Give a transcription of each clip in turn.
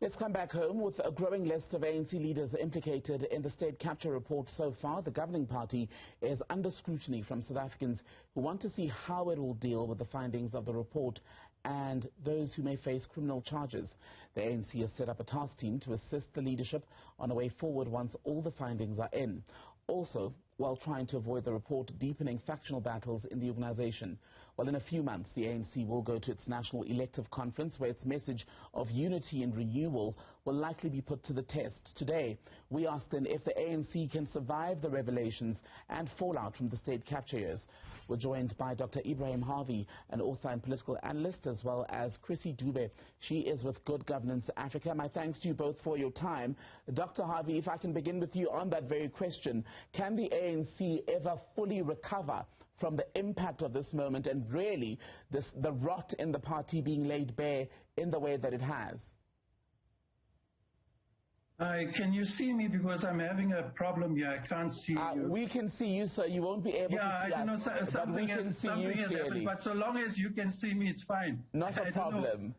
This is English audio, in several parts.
Let's come back home with a growing list of ANC leaders implicated in the state capture report so far. The governing party is under scrutiny from South Africans who want to see how it will deal with the findings of the report and those who may face criminal charges. The ANC has set up a task team to assist the leadership on a way forward once all the findings are in. Also, while trying to avoid the report deepening factional battles in the organization. Well, in a few months, the ANC will go to its national elective conference where its message of unity and renewal will likely be put to the test. Today, we asked them if the ANC can survive the revelations and fallout from the state capture years. We're joined by Dr. Ebrahim Harvey, an author and political analyst, as well as Chrissy Dube. She is with Good Governance Africa. My thanks to you both for your time. Dr. Harvey, if I can begin with you on that very question, can the ANC ever fully recover from the impact of this moment and really the rot in the party being laid bare in the way that it has? Can you see me? Because I'm having a problem here. I can't see you. We can see you, sir. You won't be able to see us. Yeah, I know something has happened, but so long as you can see me, it's fine. Not a problem.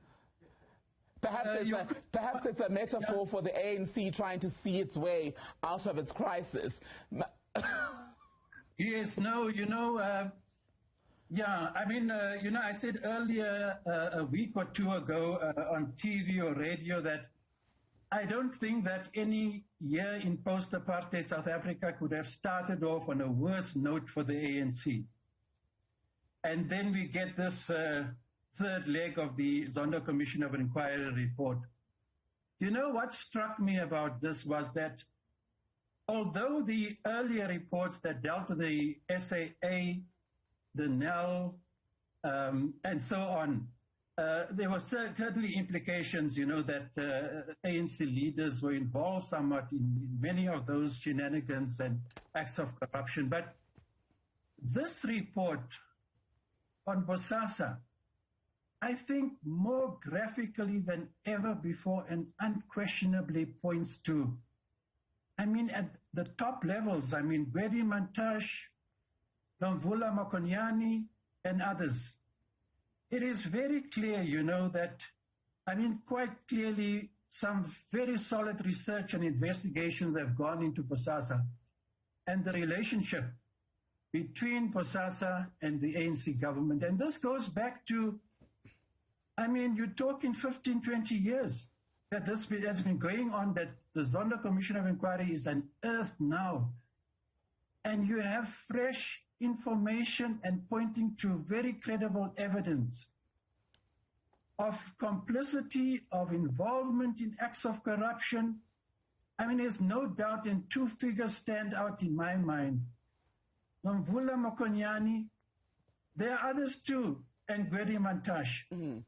Perhaps it's a metaphor for the ANC trying to see its way out of its crisis. Yes, no, I said earlier a week or two ago on TV or radio that I don't think that any year in post-apartheid South Africa could have started off on a worse note for the ANC. And then we get this third leg of the Zondo Commission of Inquiry report. You know what struck me about this was that although the earlier reports that dealt with the SAA, the NEL, and so on, there were certainly implications, that ANC leaders were involved somewhat in many of those shenanigans and acts of corruption. But this report on Bosasa, I think more graphically than ever before and unquestionably points to, at the top levels, Gwedi Mantashe, Nomvula Mokonyane, and others. It is very clear, that, quite clearly, some very solid research and investigations have gone into Bosasa and the relationship between Bosasa and the ANC government. And this goes back to, you're talking 15, 20 years that this has been going on, that the Zondo Commission of Inquiry is unearthed now. And you have fresh information and pointing to very credible evidence of complicity, of involvement in acts of corruption. There's no doubt, and two figures stand out in my mind. Nomvula Mokonyane, there are others too, and Gwedi Mantashe. Mm-hmm.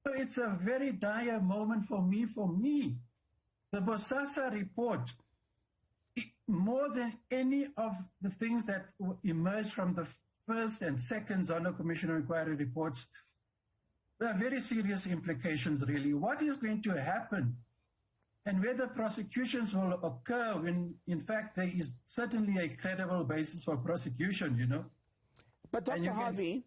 So it's a very dire moment for me. The Bosasa report, more than any of the things that emerged from the first and second Zondo Commission of Inquiry reports, there are very serious implications, really. What is going to happen and whether prosecutions will occur when, in fact, there is certainly a credible basis for prosecution, But Dr. Harvey,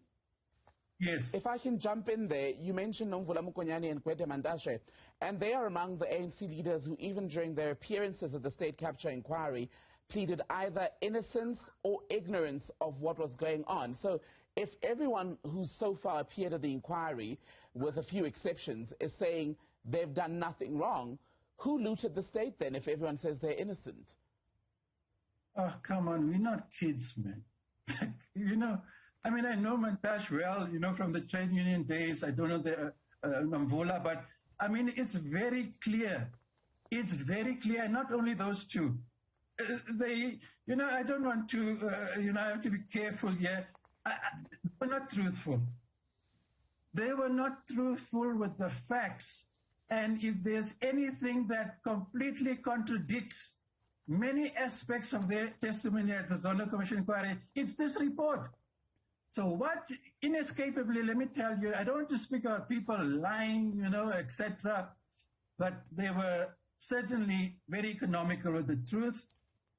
yes, if I can jump in there, you mentioned Nomvula Mokonyane and Gwedi Mantashe, and they are among the ANC leaders who, even during their appearances at the state capture inquiry, pleaded either innocence or ignorance of what was going on. So if everyone who's so far appeared at the inquiry, with a few exceptions, is saying they've done nothing wrong, who looted the state then if everyone says they're innocent? Oh, come on, we're not kids, man. I know Mantashe well, from the trade union days. I don't know the Nomvula, but it's very clear. It's very clear, and not only those two. I don't want to, I have to be careful here. They were not truthful. They were not truthful with the facts. And if there's anything that completely contradicts many aspects of their testimony at the Zondo Commission inquiry, it's this report. So what, inescapably, let me tell you, I don't want to speak about people lying, etc., but they were certainly very economical with the truth.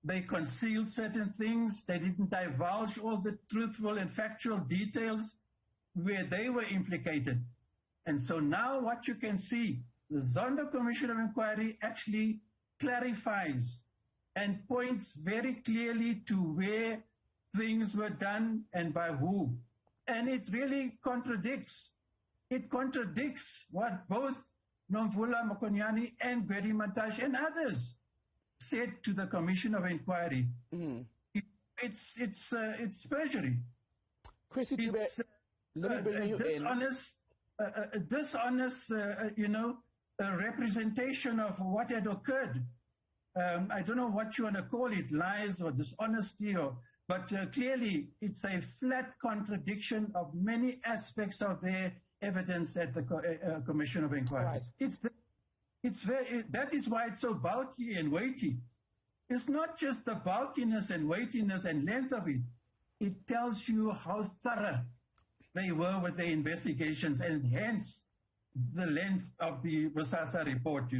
They concealed certain things. They didn't divulge all the truthful and factual details where they were implicated. And so now what you can see, the Zondo Commission of Inquiry actually clarifies and points very clearly to where things were done and by who. And it really contradicts. It contradicts what both Nomvula Mokonyane and Gwedi Mantashe and others said to the Commission of Inquiry. It's perjury. Chrissy, It's let me bring you dishonest, representation of what had occurred. I don't know what you want to call it, lies or dishonesty, but clearly it's a flat contradiction of many aspects of their evidence at the Commission of Inquiry. Right. That is why it's so bulky and weighty. It's not just the bulkiness and weightiness and length of it. It tells you how thorough they were with their investigations, and hence the length of the Bosasa report,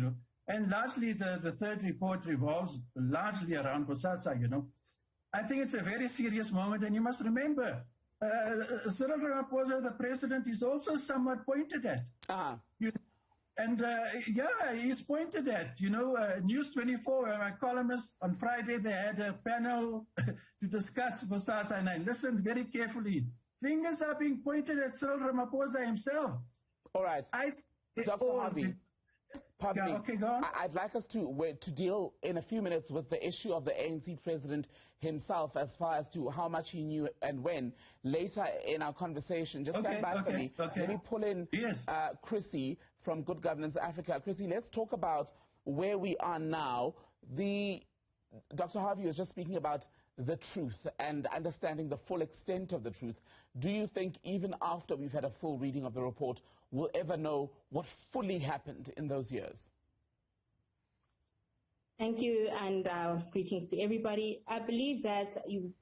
And largely the third report revolves largely around Bosasa, I think it's a very serious moment, and you must remember, Cyril Ramaphosa, the president, is also somewhat pointed at. He's pointed at, News 24, my columnist, on Friday, they had a panel to discuss Bosasa, and I listened very carefully. Fingers are being pointed at Cyril Ramaphosa himself. All right. Dr. Harvey, pardon me. Okay, go on. I'd like us to deal in a few minutes with the issue of the ANC president himself, as far as to how much he knew and when, later in our conversation. Just stand by for me. Let me pull in Chrissy from Good Governance Africa. Chrissy, let's talk about where we are now. Dr. Harvey was just speaking about the truth and understanding the full extent of the truth. Do you think even after we've had a full reading of the report, we'll ever know what fully happened in those years? Thank you, and greetings to everybody. I believe that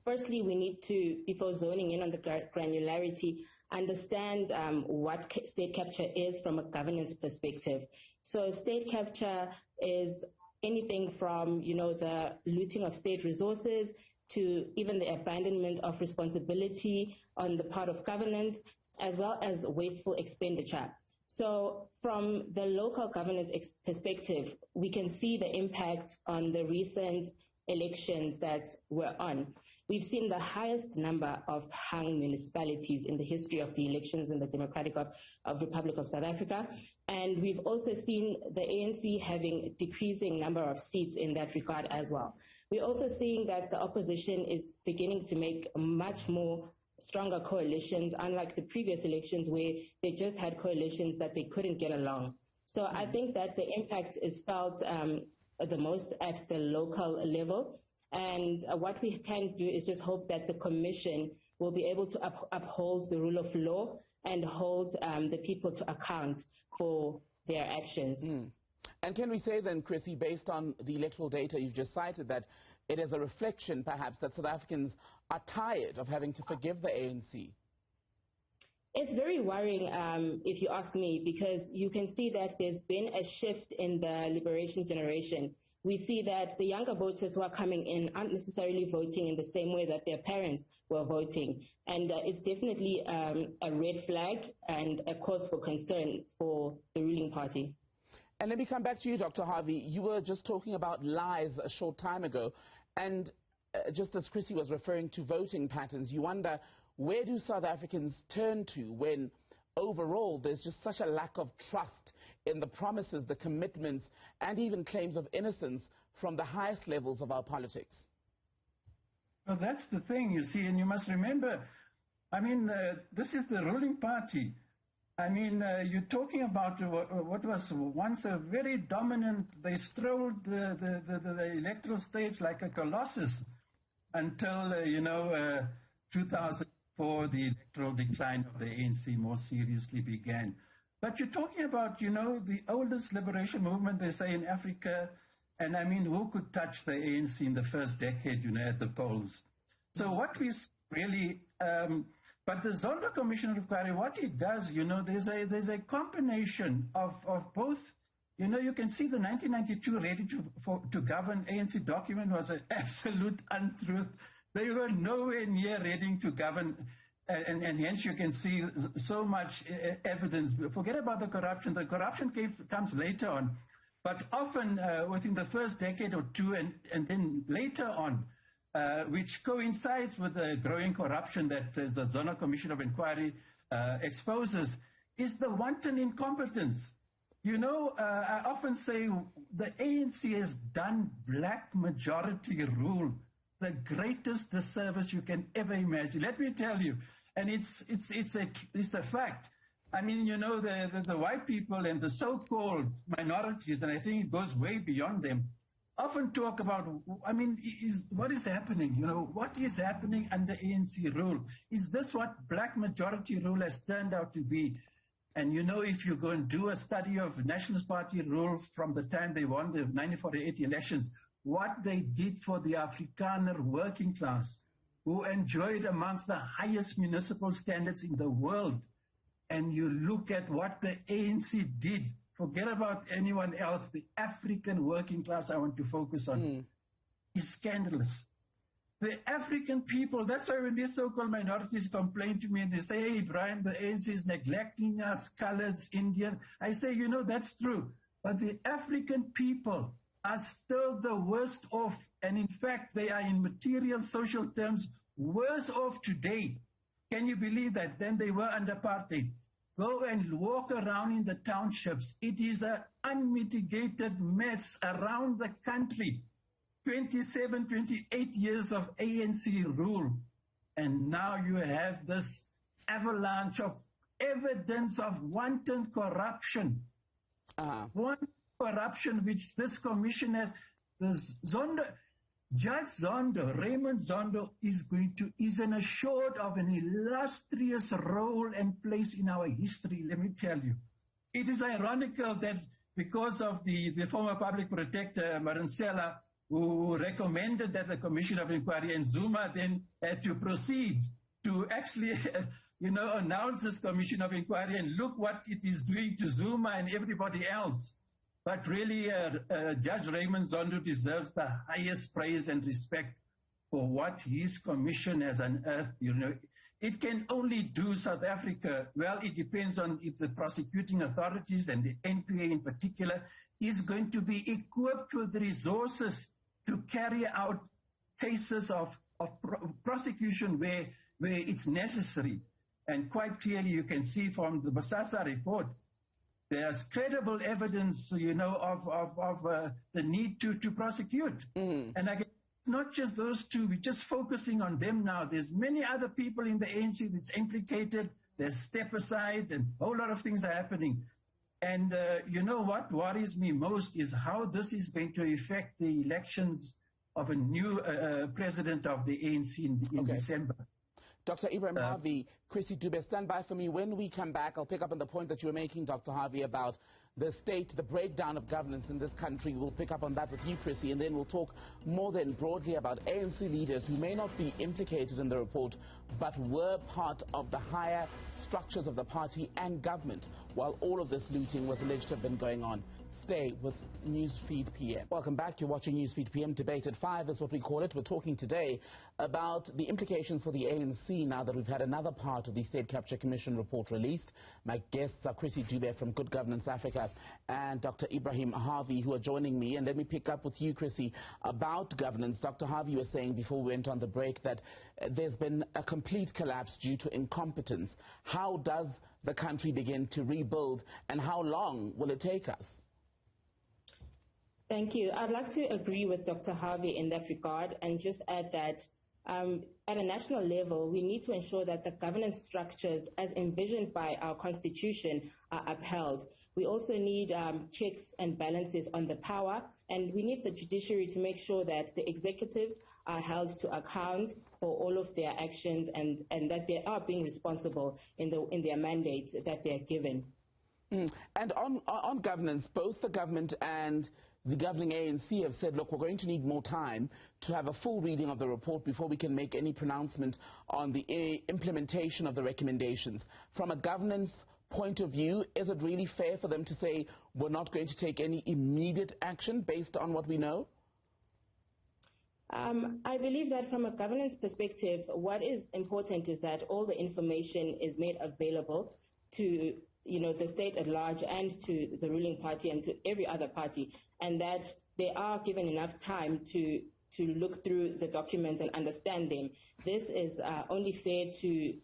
firstly we need to, before zoning in on the granularity, understand what state capture is from a governance perspective. So state capture is anything from, the looting of state resources to even the abandonment of responsibility on the part of governance, as well as wasteful expenditure. So from the local governance perspective, we can see the impact on the recent elections that were on. We've seen the highest number of hung municipalities in the history of the elections in the Democratic Republic of South Africa. And we've also seen the ANC having a decreasing number of seats in that regard as well. We're also seeing that the opposition is beginning to make much more stronger coalitions, unlike the previous elections where they just had coalitions that they couldn't get along. So I think that the impact is felt the most at the local level. And what we can do is just hope that the Commission will be able to uphold the rule of law and hold the people to account for their actions. And can we say then, Chrissy, based on the electoral data you've just cited, that it is a reflection, perhaps, that South Africans are tired of having to forgive the ANC? It's very worrying, if you ask me, because you can see that there's been a shift in the liberation generation. We see that the younger voters who are coming in aren't necessarily voting in the same way that their parents were voting. And it's definitely a red flag and a cause for concern for the ruling party. And let me come back to you, Dr. Harvey. You were just talking about lies a short time ago. And just as Chrissy was referring to voting patterns, you wonder, where do South Africans turn to when overall there's just such a lack of trust in the promises, the commitments, and even claims of innocence from the highest levels of our politics? Well, that's the thing, you see, and you must remember, this is the ruling party. You're talking about what was once a very dominant, they strolled the electoral stage like a colossus until, 2004, the electoral decline of the ANC more seriously began. But you're talking about, the oldest liberation movement, they say, in Africa, and who could touch the ANC in the first decade, at the polls? So what we really... But the Zondo Commission of Inquiry, what it does, there's a combination of both. You can see the 1992 Ready to Govern ANC document was an absolute untruth. They were nowhere near ready to govern. And hence you can see so much evidence. Forget about the corruption. The corruption comes later on. But often within the first decade or two and then later on, which coincides with the growing corruption that the Zona Commission of Inquiry exposes, is the wanton incompetence. You know, I often say the ANC has done black majority rule the greatest disservice you can ever imagine. Let me tell you, and it's a fact. I mean, you know, the white people and the so-called minorities, and I think it goes way beyond them, often talk about, I mean, what is happening? You know, what is happening under ANC rule? Is this what black majority rule has turned out to be? And you know, if you go and do a study of Nationalist Party rule from the time they won the 1948 elections, what they did for the Afrikaner working class, who enjoyed amongst the highest municipal standards in the world, and you look at what the ANC did, forget about anyone else, the African working class I want to focus on, is scandalous. The African people, that's why when these so-called minorities complain to me and they say, hey, Ebrahim, the ANC is neglecting us, coloreds, Indian. I say, you know, that's true. But the African people are still the worst off. And in fact, they are in material social terms worse off today. Can you believe that? Than they were under apartheid. Go and walk around in the townships. It is an unmitigated mess around the country. 27, 28 years of ANC rule. And now you have this avalanche of evidence of wanton corruption. Wanton corruption which this commission has. Judge Zondo, Raymond Zondo, is an assured of an illustrious role and place in our history, let me tell you. It is ironical that because of the former public protector, Marinsela, who recommended that the Commission of Inquiry and Zuma then had to proceed to actually, announce this Commission of Inquiry and look what it is doing to Zuma and everybody else. But really, Judge Raymond Zondo deserves the highest praise and respect for what his commission has unearthed. You know, it can only do South Africa. Well, it depends on if the prosecuting authorities and the NPA in particular is going to be equipped with the resources to carry out cases of prosecution where it's necessary. And quite clearly, you can see from the Bosasa report, there's credible evidence, of the need to prosecute. And again, not just those two, we're just focusing on them now. There's many other people in the ANC that's implicated. There's step aside and a whole lot of things are happening. And you know what worries me most is how this is going to affect the elections of a new president of the ANC in December. Dr. Ebrahim Harvey, Chrissy Dube, stand by for me. When we come back, I'll pick up on the point that you were making, Dr. Harvey, about the state, the breakdown of governance in this country. We'll pick up on that with you, Chrissy, and then we'll talk more than broadly about ANC leaders who may not be implicated in the report, but were part of the higher structures of the party and government while all of this looting was alleged to have been going on. Stay with Newsfeed PM. Welcome back. You're watching Newsfeed PM. Debate at 5 is what we call it. We're talking today about the implications for the ANC now that we've had another part of the State Capture Commission report released. My guests are Chrissy Dube from Good Governance Africa and Dr. Ebrahim Harvey, who are joining me. And let me pick up with you, Chrissy, about governance. Dr. Harvey was saying before we went on the break that there's been a complete collapse due to incompetence. How does the country begin to rebuild, and how long will it take us? Thank you. I'd like to agree with Dr. Harvey in that regard and just add that at a national level, we need to ensure that the governance structures as envisioned by our constitution are upheld. We also need checks and balances on the power, and we need the judiciary to make sure that the executives are held to account for all of their actions and that they are being responsible in their mandates that they are given. And on governance, both the government and the governing ANC have said, look, we're going to need more time to have a full reading of the report before we can make any pronouncement on the implementation of the recommendations. From a governance point of view, is it really fair for them to say we're not going to take any immediate action based on what we know? I believe that from a governance perspective, what is important is that all the information is made available to the state at large and to the ruling party and to every other party, and that they are given enough time to look through the documents and understand them. This is only fair to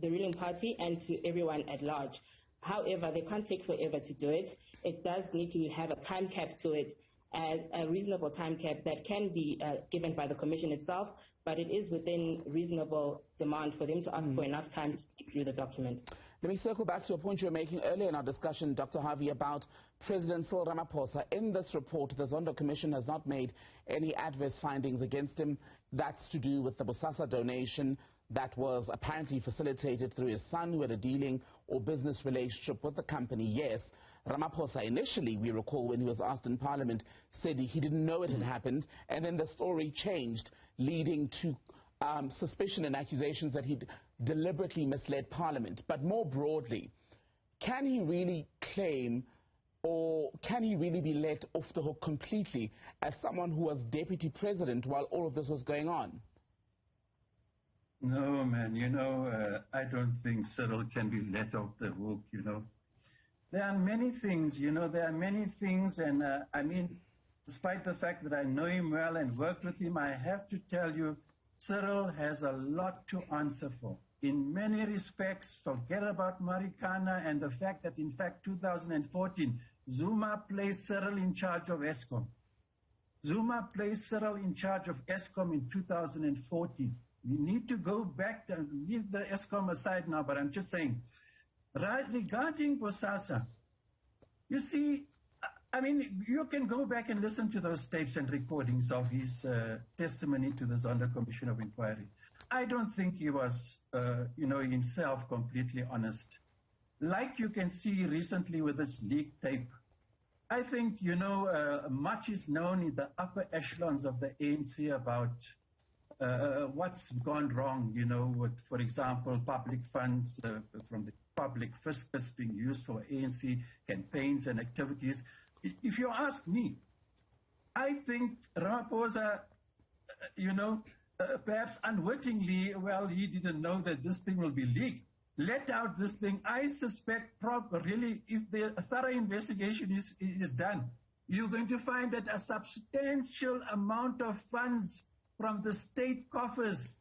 the ruling party and to everyone at large. However, they can't take forever to do it. It does need to have a time cap to it, a reasonable time cap that can be given by the Commission itself, but it is within reasonable demand for them to ask for enough time to read through the document. Let me circle back to a point you were making earlier in our discussion, Dr. Harvey, about President Cyril Ramaphosa. In this report, the Zondo Commission has not made any adverse findings against him. That's to do with the Bosasa donation that was apparently facilitated through his son, who had a dealing or business relationship with the company. Yes, Ramaphosa initially, we recall, when he was asked in Parliament, said he didn't know it had happened, and then the story changed, leading to suspicion and accusations that he'd deliberately misled Parliament. But more broadly, can he really claim, or can he really be let off the hook completely as someone who was deputy president while all of this was going on? No, man, I don't think Cyril can be let off the hook, There are many things, and I mean, despite the fact that I know him well and worked with him, I have to tell you, Cyril has a lot to answer for. In many respects, forget about Marikana and the fact that, in fact, 2014, Zuma placed Cyril in charge of Eskom. Zuma placed Cyril in charge of Eskom in 2014. We need to go back and leave the Eskom aside now, but I'm just saying, regarding Bosasa, you see, I mean, you can go back and listen to those tapes and recordings of his testimony to the Zondo Commission of Inquiry. I don't think he was, himself completely honest. Like you can see recently with this leaked tape, I think, much is known in the upper echelons of the ANC about what's gone wrong, with, for example, public funds from the public fiscus being used for ANC campaigns and activities. If you ask me, I think Ramaphosa, perhaps unwittingly, well, he didn't know that this thing will be leaked, let out this thing. I suspect really, if the thorough investigation is done, you're going to find that a substantial amount of funds from the state coffers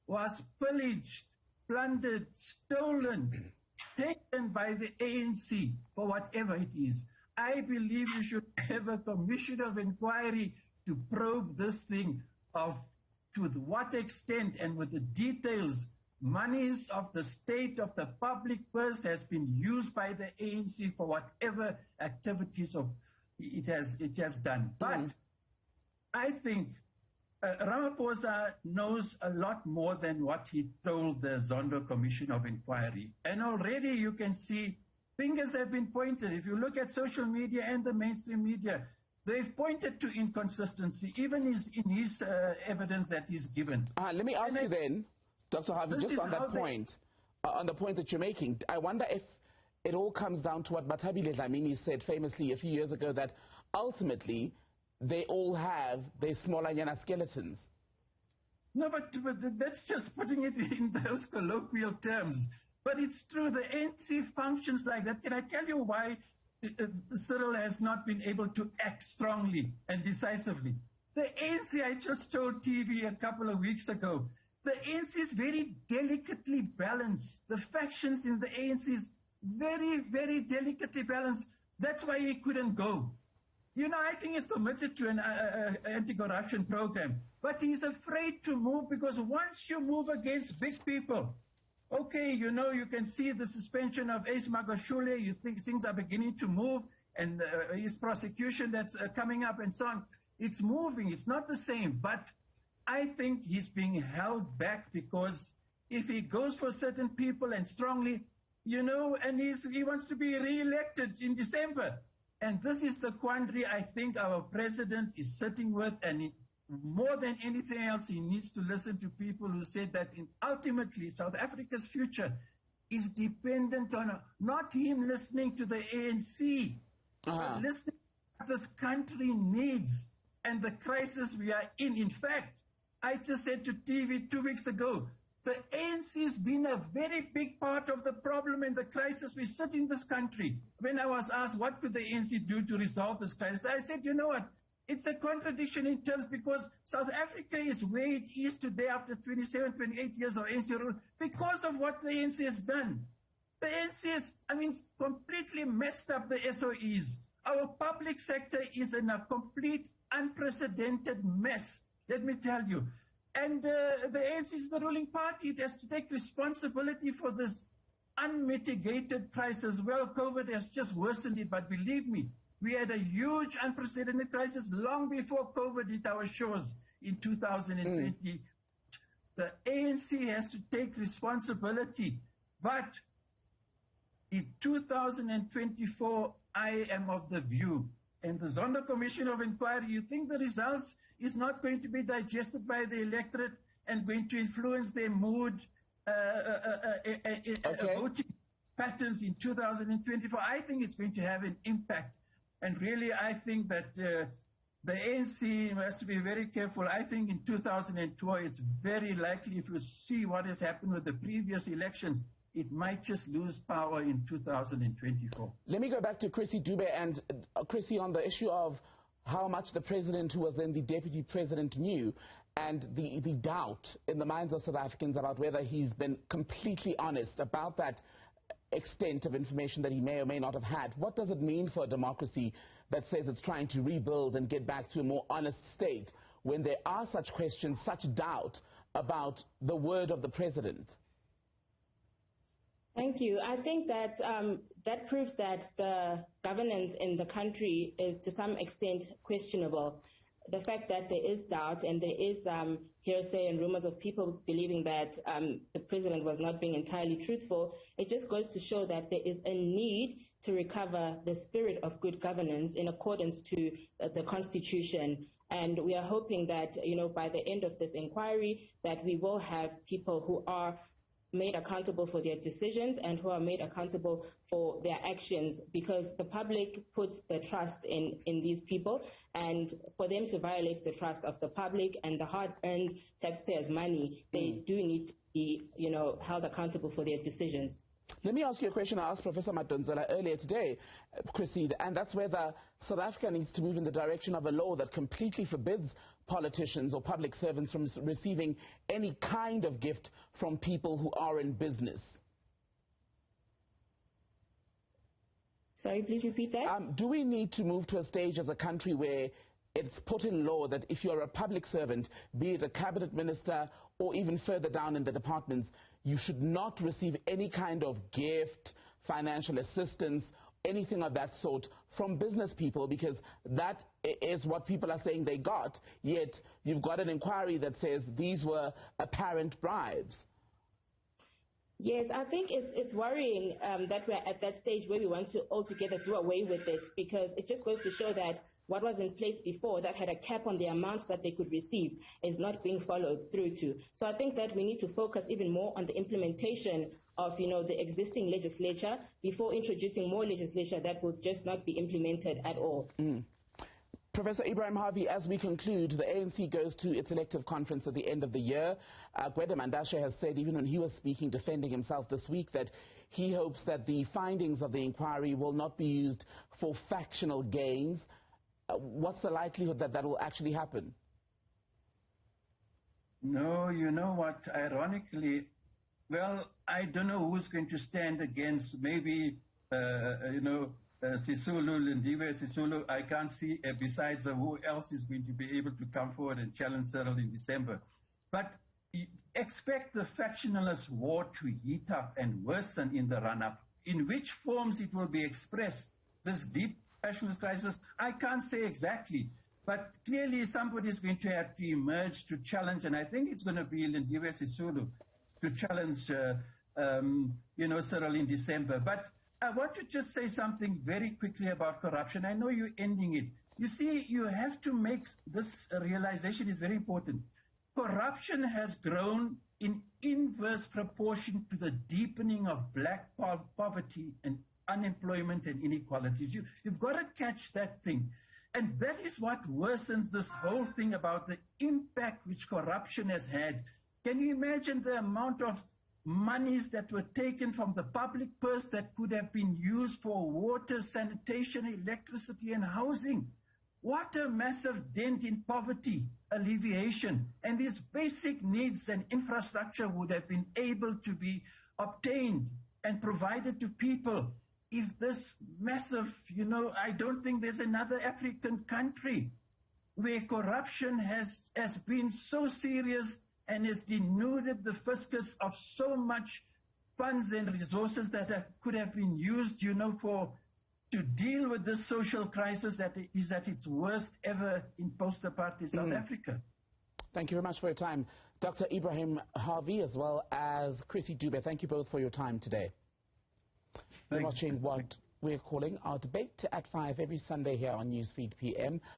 was pillaged, plundered, stolen, taken by the ANC for whatever it is. I believe we should have a commission of inquiry to probe this thing of to what extent and with the details monies of the state, of the public purse has been used by the ANC for whatever activities of it has done. But I think Ramaphosa knows a lot more than what he told the Zondo Commission of Inquiry. And already you can see fingers have been pointed. If you look at social media and the mainstream media, they've pointed to inconsistency, even in his evidence that he's given. Let me ask you then, Dr. Harvey, just on that point, on the point that you're making, I wonder if it all comes down to what Bathabile Dlamini said famously a few years ago, that ultimately they all have their smaller Yana skeletons. No, but that's just putting it in those colloquial terms. But it's true, the ANC functions like that. Can I tell you why Cyril has not been able to act strongly and decisively? The ANC, I just told TV a couple of weeks ago, the ANC is very delicately balanced. The factions in the ANC is very, very delicately balanced. That's why he couldn't go. I think he's committed to an anti-corruption program, but he's afraid to move because once you move against big people, okay, you can see the suspension of Ace Magashule, you think things are beginning to move, and his prosecution that's coming up and so on. It's moving, it's not the same, but I think he's being held back because if he goes for certain people and strongly, and he wants to be re-elected in December. And this is the quandary I think our president is sitting with, and more than anything else, he needs to listen to people who said that ultimately South Africa's future is dependent on not him listening to the ANC, but listening to what this country needs and the crisis we are in. In fact, I just said to TV 2 weeks ago, the ANC has been a very big part of the problem and the crisis we sit in this country. When I was asked what could the ANC do to resolve this crisis, I said, you know what, it's a contradiction in terms because South Africa is where it is today after 27, 28 years of ANC rule because of what the ANC has done. The ANC has, completely messed up the SOEs. Our public sector is in a complete unprecedented mess, let me tell you. And the ANC is the ruling party. It has to take responsibility for this unmitigated crisis. Well, COVID has just worsened it, but believe me, we had a huge unprecedented crisis long before COVID hit our shores in 2020. The ANC has to take responsibility. But in 2024, I am of the view, and the Zondo Commission of Inquiry, you think the results is not going to be digested by the electorate and going to influence their mood, voting patterns in 2024? I think it's going to have an impact. And really, I think that the ANC has to be very careful. I think in 2012, it's very likely, if you see what has happened with the previous elections, it might just lose power in 2024. Let me go back to Chrissy Dube. And Chrissy, on the issue of how much the president, who was then the deputy president, knew, and the doubt in the minds of South Africans about whether he's been completely honest about that extent of information that he may or may not have had. What does it mean for a democracy that says it's trying to rebuild and get back to a more honest state when there are such questions, such doubt about the word of the president? Thank you. I think that that proves that the governance in the country is to some extent questionable. The fact that there is doubt and there is hearsay and rumors of people believing that the president was not being entirely truthful, it just goes to show that there is a need to recover the spirit of good governance in accordance to the Constitution. And we are hoping that, by the end of this inquiry, that we will have people who are made accountable for their decisions and who are made accountable for their actions, because the public puts the trust in these people, and for them to violate the trust of the public and the hard-earned taxpayers' money, they do need to be, held accountable for their decisions. Let me ask you a question I asked Professor Madonsela earlier today, Chrissy, and that's whether South Africa needs to move in the direction of a law that completely forbids politicians or public servants from receiving any kind of gift from people who are in business. Sorry, please repeat that. Do we need to move to a stage as a country where it's put in law that if you're a public servant, be it a cabinet minister or even further down in the departments, you should not receive any kind of gift, financial assistance, anything of that sort from business people, because that is what people are saying they got, yet you've got an inquiry that says these were apparent bribes? Yes, I think it's worrying that we're at that stage where we want to altogether do away with it, because it just goes to show that what was in place before that had a cap on the amount that they could receive is not being followed through to. So I think that we need to focus even more on the implementation of, the existing legislature before introducing more legislation that will just not be implemented at all. Professor Ebrahim Harvey, as we conclude, the ANC goes to its elective conference at the end of the year. Gwede Mandashe has said, even when he was speaking, defending himself this week, that he hopes that the findings of the inquiry will not be used for factional gains. What's the likelihood that that will actually happen? No, you know what, ironically, well, I don't know who's going to stand against maybe, Sisulu, Lindiwe Sisulu. I can't see, besides who else is going to be able to come forward and challenge Cyril in December. But expect the factionalist war to heat up and worsen in the run-up. In which forms it will be expressed, this deep factionalist crisis, I can't say exactly. But clearly somebody is going to have to emerge to challenge, and I think it's going to be Lindiwe Sisulu to challenge, Cyril in December. But I want to just say something very quickly about corruption. I know you're ending it. You see, you have to make this realization is very important. Corruption has grown in inverse proportion to the deepening of black poverty and unemployment and inequalities. You've got to catch that thing. And that is what worsens this whole thing about the impact which corruption has had. Can you imagine the amount of monies that were taken from the public purse that could have been used for water, sanitation, electricity, and housing? What a massive dent in poverty alleviation. And these basic needs and infrastructure would have been able to be obtained and provided to people. If this massive, I don't think there's another African country where corruption has been so serious and has denuded the fiscus of so much funds and resources that could have been used, to deal with this social crisis that is at its worst ever in post-apartheid South Africa. Thank you very much for your time. Dr. Ebrahim, Harvey, as well as Chrissy, Dube, thank you both for your time today. You're watching what we're calling our debate at 5 every Sunday here on Newsfeed PM.